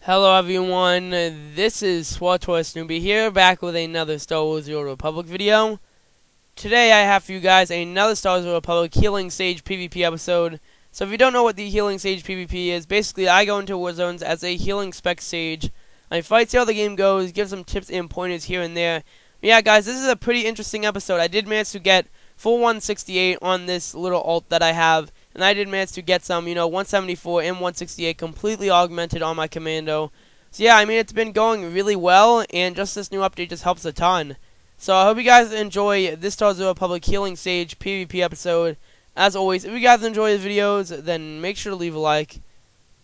Hello everyone, this is SWTOR Newbie here, back with another Star Wars The Old Republic video. Today I have for you guys another Star Wars The Old Republic Healing Sage PvP episode. So if you don't know what the Healing Sage PvP is, basically I go into war zones as a healing spec sage. I fight, see how the game goes, give some tips and pointers here and there. But yeah guys, this is a pretty interesting episode. I did manage to get full 168 on this little ult that I have. And I did manage to get some, 174 and 168 completely augmented on my commando. So yeah, I mean, it's been going really well, and just this new update just helps a ton. So I hope you guys enjoy this Star Wars The Old Republic Healing Sage PvP episode. As always, if you guys enjoy the videos, then make sure to leave a like.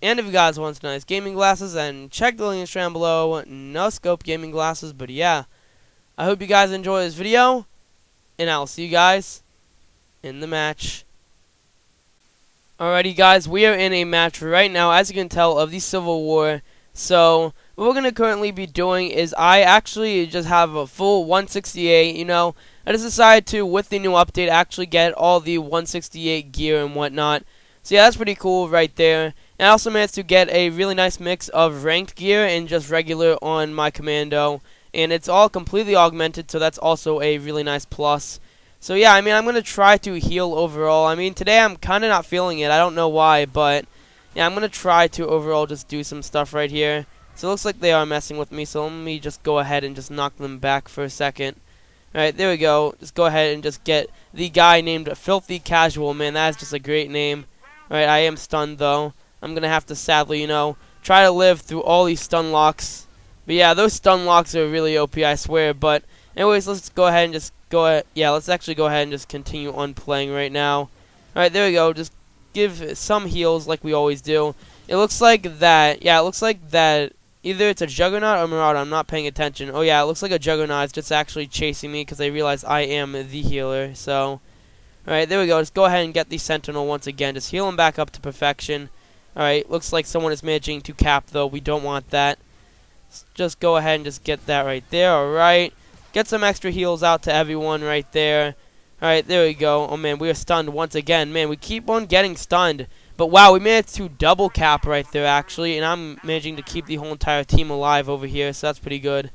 And if you guys want some nice gaming glasses, then check the link down below. No scope gaming glasses, but yeah. I hope you guys enjoy this video, and I'll see you guys in the match. Alrighty guys, we are in a match right now, as you can tell, of the Civil War. So, what we're going to currently be doing is I actually just have a full 168, I just decided to, with the new update, actually get all the 168 gear and whatnot. So yeah, that's pretty cool right there. And I also managed to get a really nice mix of ranked gear and just regular on my commando. And it's all completely augmented, so that's also a really nice plus. So yeah, I mean, I'm going to try to heal overall. I mean, today I'm kind of not feeling it. I don't know why, but yeah, I'm going to try to overall just do some stuff right here. So it looks like they are messing with me, so let me just go ahead and just knock them back for a second. Alright, there we go. Just go ahead and just get the guy named Filthy Casual. Man, that is just a great name. Alright, I am stunned, though. I'm going to have to sadly, try to live through all these stun locks. But yeah, those stun locks are really OP, I swear. But anyways, let's go ahead and just let's actually go ahead and just continue on playing right now. Alright, there we go. Just give some heals like we always do. It looks like that, either it's a Juggernaut or Marauder. I'm not paying attention. Oh yeah, it looks like a Juggernaut is just actually chasing me because they realize I am the healer. So, alright, there we go. Just go ahead and get the Sentinel once again. Just heal him back up to perfection. Alright, looks like someone is managing to cap though. We don't want that. Just go ahead and just get that right there. Alright. Get some extra heals out to everyone right there. Alright, there we go. Oh man, we are stunned once again. Man, we keep on getting stunned. But wow, we managed to double cap right there actually. And I'm managing to keep the whole entire team alive over here. So that's pretty good.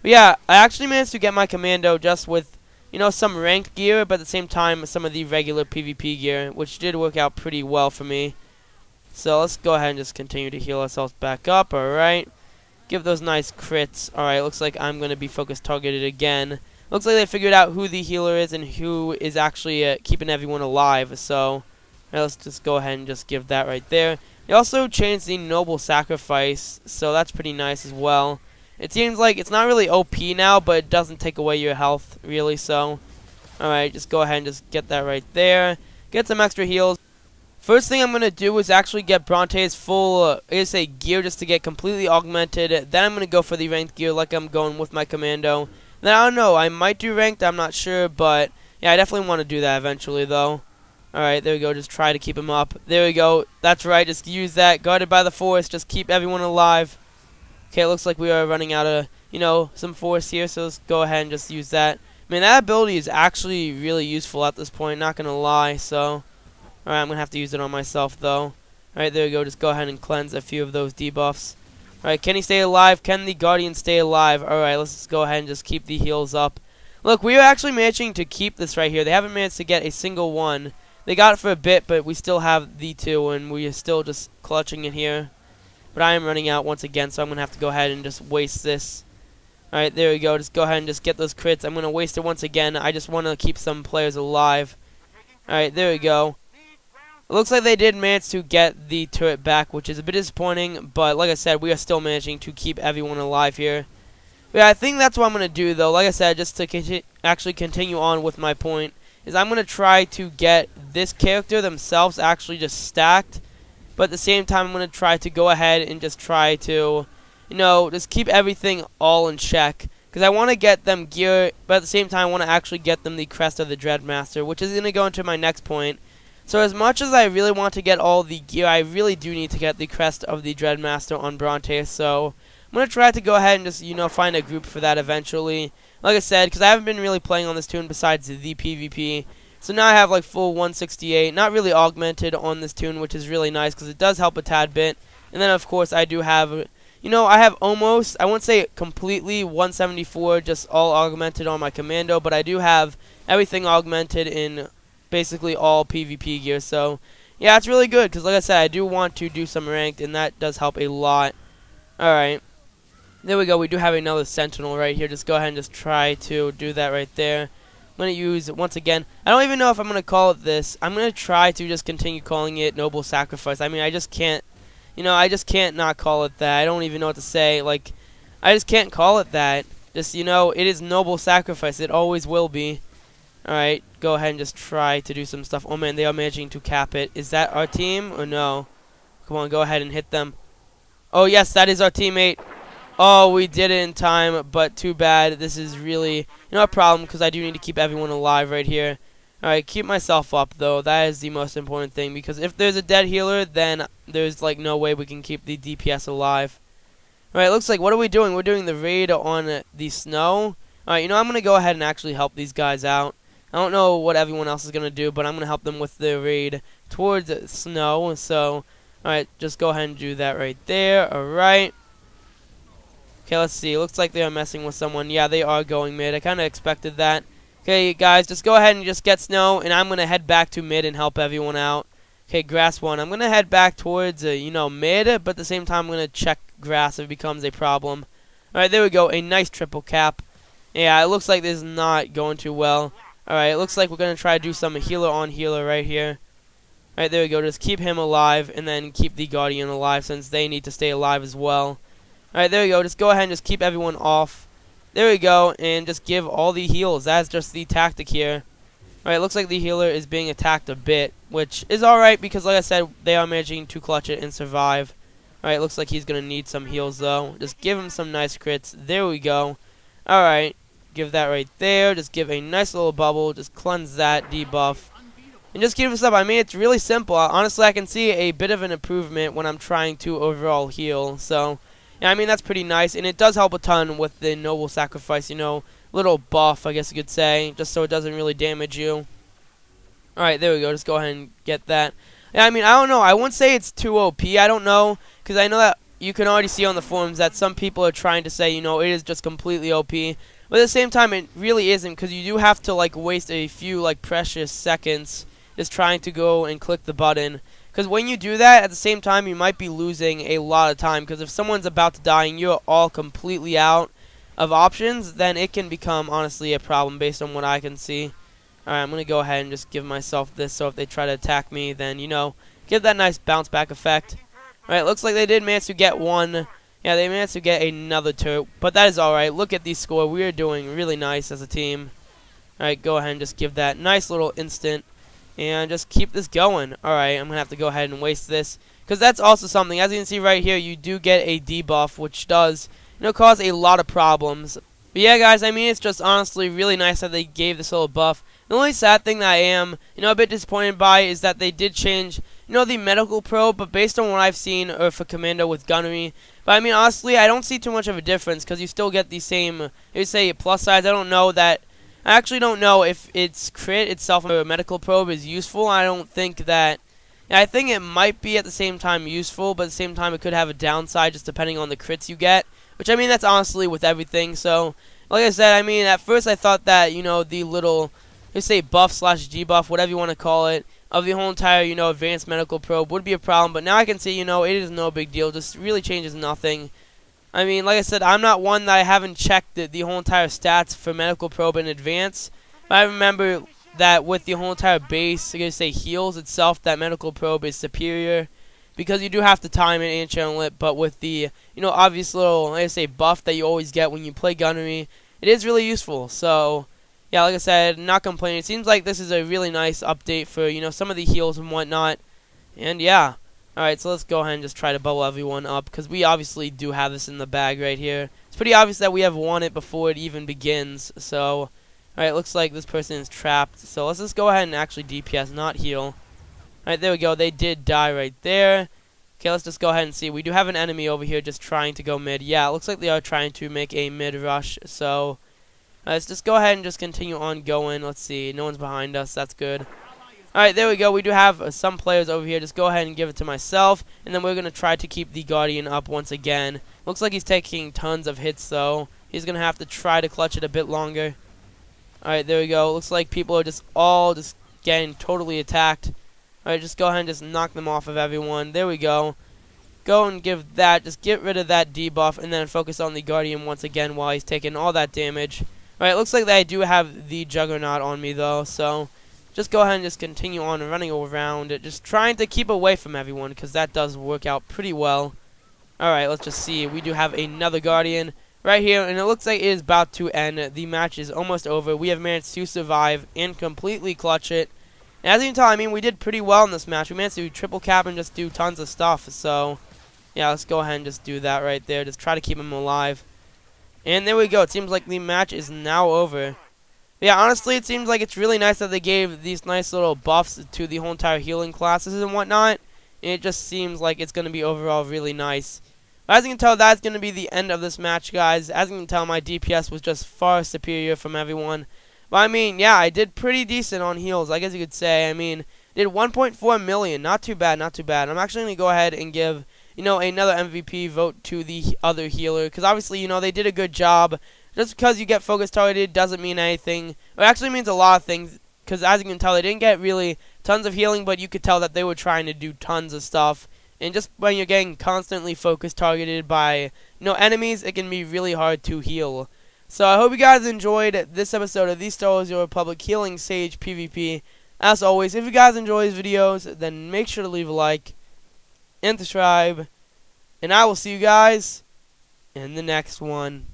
But yeah, I actually managed to get my commando just with, some ranked gear. But at the same time, some of the regular PvP gear. Which did work out pretty well for me. So let's go ahead and just continue to heal ourselves back up. Alright. Give those nice crits. Alright, looks like I'm going to be focus targeted again. Looks like they figured out who the healer is and who is actually keeping everyone alive. So, let's just go ahead and just give that right there. They also changed the Noble Sacrifice, so that's pretty nice as well. It seems like it's not really OP now, but it doesn't take away your health, really, so. Alright, just go ahead and just get that right there. Get some extra heals. First thing I'm going to do is actually get Brontes full, gear just to get completely augmented. Then I'm going to go for the ranked gear like I'm going with my commando. Then I don't know, I might do ranked, I'm not sure, but yeah, I definitely want to do that eventually though. Alright, there we go, just try to keep him up. There we go, that's right, just use that. Guarded by the force, just keep everyone alive. Okay, it looks like we are running out of, some force here, so let's go ahead and just use that. Man, that ability is actually really useful at this point, not going to lie, so. Alright, I'm going to have to use it on myself, though. Alright, there we go. Just go ahead and cleanse a few of those debuffs. Alright, can he stay alive? Can the Guardian stay alive? Alright, let's just go ahead and just keep the heals up. Look, we are actually managing to keep this right here. They haven't managed to get a single one. They got it for a bit, but we still have the two, and we are still just clutching it here. But I am running out once again, so I'm going to have to go ahead and just waste this. Alright, there we go. Just go ahead and just get those crits. I'm going to waste it once again. I just want to keep some players alive. Alright, there we go. It looks like they did manage to get the turret back, which is a bit disappointing, but like I said, we are still managing to keep everyone alive here. But yeah, I think that's what I'm going to do, though. Like I said, just to actually continue on with my point, is I'm going to try to get this character themselves actually just stacked, but at the same time, I'm going to try to go ahead and just try to, just keep everything all in check. Because I want to get them gear, but at the same time, I want to actually get them the Crest of the Dreadmaster, which is going to go into my next point. So as much as I really want to get all the gear, I really do need to get the Crest of the Dreadmaster on Brontes. So I'm going to try to go ahead and just, find a group for that eventually. Like I said, because I haven't been really playing on this tune besides the PvP. So now I have like full 168, not really augmented on this tune, which is really nice because it does help a tad bit. And then of course I do have, you know, I have almost, I won't say completely 174 just all augmented on my commando, but I do have everything augmented in basically all PvP gear. So yeah, it's really good because like I said, I do want to do some ranked, and that does help a lot. Alright, there we go. We do have another sentinel right here. Just go ahead and just try to do that right there. I'm going to use, once again, I don't even know if I'm going to call it this. I'm going to try to just continue calling it Noble Sacrifice. I mean, I just can't, you know, I just can't not call it that. I don't even know what to say. Like, I just can't call it that. Just, you know, it is Noble Sacrifice. It always will be. Alright, go ahead and just try to do some stuff. Oh man, they are managing to cap it. Is that our team or no? Come on, go ahead and hit them. Oh yes, that is our teammate. Oh, we did it in time, but too bad. This is really, you know, a problem because I do need to keep everyone alive right here. Alright, keep myself up though. That is the most important thing, because if there's a dead healer, then there's like no way we can keep the DPS alive. Alright, looks like, what are we doing? We're doing the raid on the snow. Alright, you know, I'm going to go ahead and actually help these guys out. I don't know what everyone else is going to do, but I'm going to help them with the raid towards snow. So, alright, just go ahead and do that right there. Alright. Okay, let's see. Looks like they are messing with someone. Yeah, they are going mid. I kind of expected that. Okay, guys, just go ahead and just get snow, and I'm going to head back to mid and help everyone out. Okay, grass one. I'm going to head back towards, you know, mid, but at the same time, I'm going to check grass if it becomes a problem. Alright, there we go. A nice triple cap. Yeah, it looks like this is not going too well. Alright, it looks like we're going to try to do some healer on healer right here. Alright, there we go. Just keep him alive and then keep the Guardian alive since they need to stay alive as well. Alright, there we go. Just go ahead and just keep everyone off. There we go. And just give all the heals. That's just the tactic here. Alright, looks like the healer is being attacked a bit, which is alright because like I said, they are managing to clutch it and survive. Alright, looks like he's going to need some heals though. Just give him some nice crits. There we go. Alright. Give that right there. Just give a nice little bubble. Just cleanse that debuff. And just keep this up. I mean, it's really simple. Honestly, I can see a bit of an improvement when I'm trying to overall heal. So, yeah, I mean, that's pretty nice. And it does help a ton with the Noble Sacrifice, you know, little buff, I guess you could say, just so it doesn't really damage you. Alright, there we go. Just go ahead and get that. Yeah, I mean, I don't know. I wouldn't say it's too OP. I don't know, because I know that you can already see on the forums that some people are trying to say, you know, it is just completely OP. But at the same time, it really isn't, because you do have to, like, waste a few, like, precious seconds just trying to go and click the button. Because when you do that, at the same time, you might be losing a lot of time. Because if someone's about to die and you're all completely out of options, then it can become, honestly, a problem based on what I can see. Alright, I'm going to go ahead and just give myself this, so if they try to attack me, then, you know, get that nice bounce back effect. Alright, looks like they did manage to get one. Yeah, they managed to get another turret, but that is alright. Look at the score. We are doing really nice as a team. Alright, go ahead and just give that nice little instant, and just keep this going. Alright, I'm going to have to go ahead and waste this, because that's also something. As you can see right here, you do get a debuff, which does, you know, cause a lot of problems. But yeah, guys, I mean, it's just honestly really nice that they gave this little buff. The only sad thing that I am, you know, a bit disappointed by is that they did change, you know, the medical probe, but based on what I've seen for Commando with gunnery. But I mean, honestly, I don't see too much of a difference because you still get the same, you say plus size. I don't know that, I actually don't know if its crit itself or a medical probe is useful. I don't think that, I think it might be at the same time useful, but at the same time it could have a downside just depending on the crits you get. Which, I mean, that's honestly with everything. So, like I said, I mean, at first I thought that, you know, the little, let's say buff slash debuff, whatever you want to call it, of the whole entire, you know, advanced medical probe would be a problem. But now I can see, you know, it is no big deal. Just really changes nothing. I mean, like I said, I'm not one that I haven't checked the whole entire stats for medical probe in advance. But I remember that with the whole entire base, I guess say heals itself, that medical probe is superior. Because you do have to time it and channel it, but with the, you know, obvious little, like I say, buff that you always get when you play gunnery, it is really useful. So, yeah, like I said, not complaining. It seems like this is a really nice update for, you know, some of the heals and whatnot. And, yeah. Alright, so let's go ahead and just try to bubble everyone up, because we obviously do have this in the bag right here. It's pretty obvious that we have won it before it even begins. So, alright, looks like this person is trapped. So, let's just go ahead and actually DPS, not heal. Alright, there we go. They did die right there. Okay, let's just go ahead and see. We do have an enemy over here just trying to go mid. Yeah, it looks like they are trying to make a mid rush. So, let's just go ahead and just continue on going. Let's see. No one's behind us. That's good. Alright, there we go. We do have some players over here. Just go ahead and give it to myself. And then we're going to try to keep the Guardian up once again. Looks like he's taking tons of hits, though. He's going to have to try to clutch it a bit longer. Alright, there we go. Looks like people are all getting totally attacked. Alright, just go ahead and just knock them off of everyone. There we go. Go and give that. Just get rid of that debuff. And then focus on the Guardian once again while he's taking all that damage. Alright, looks like that I do have the Juggernaut on me, though. So just go ahead and just continue on running around it. Just trying to keep away from everyone, because that does work out pretty well. Alright, let's just see. We do have another Guardian right here, and it looks like it is about to end. The match is almost over. We have managed to survive and completely clutch it. And as you can tell, I mean, we did pretty well in this match. We managed to triple cap and just do tons of stuff. So, yeah, let's go ahead and just do that right there. Just try to keep him alive. And there we go. It seems like the match is now over. Yeah, honestly, it seems like it's really nice that they gave these nice little buffs to the whole entire healing classes and whatnot. And it just seems like it's going to be overall really nice. But as you can tell, that's going to be the end of this match, guys. As you can tell, my DPS was just far superior from everyone. But I mean, yeah, I did pretty decent on heals, I guess you could say. I mean, did 1.4 million. Not too bad, not too bad. I'm actually going to go ahead and give, you know, another MVP vote to the other healer. Because obviously, you know, they did a good job. Just because you get focus targeted doesn't mean anything. It actually means a lot of things, because as you can tell, they didn't get really tons of healing, but you could tell that they were trying to do tons of stuff. And just when you're getting constantly focus targeted by, you know, enemies, it can be really hard to heal. So I hope you guys enjoyed this episode of the Star Wars Your Republic Healing Sage PvP. As always, if you guys enjoy these videos, then make sure to leave a like and subscribe. And I will see you guys in the next one.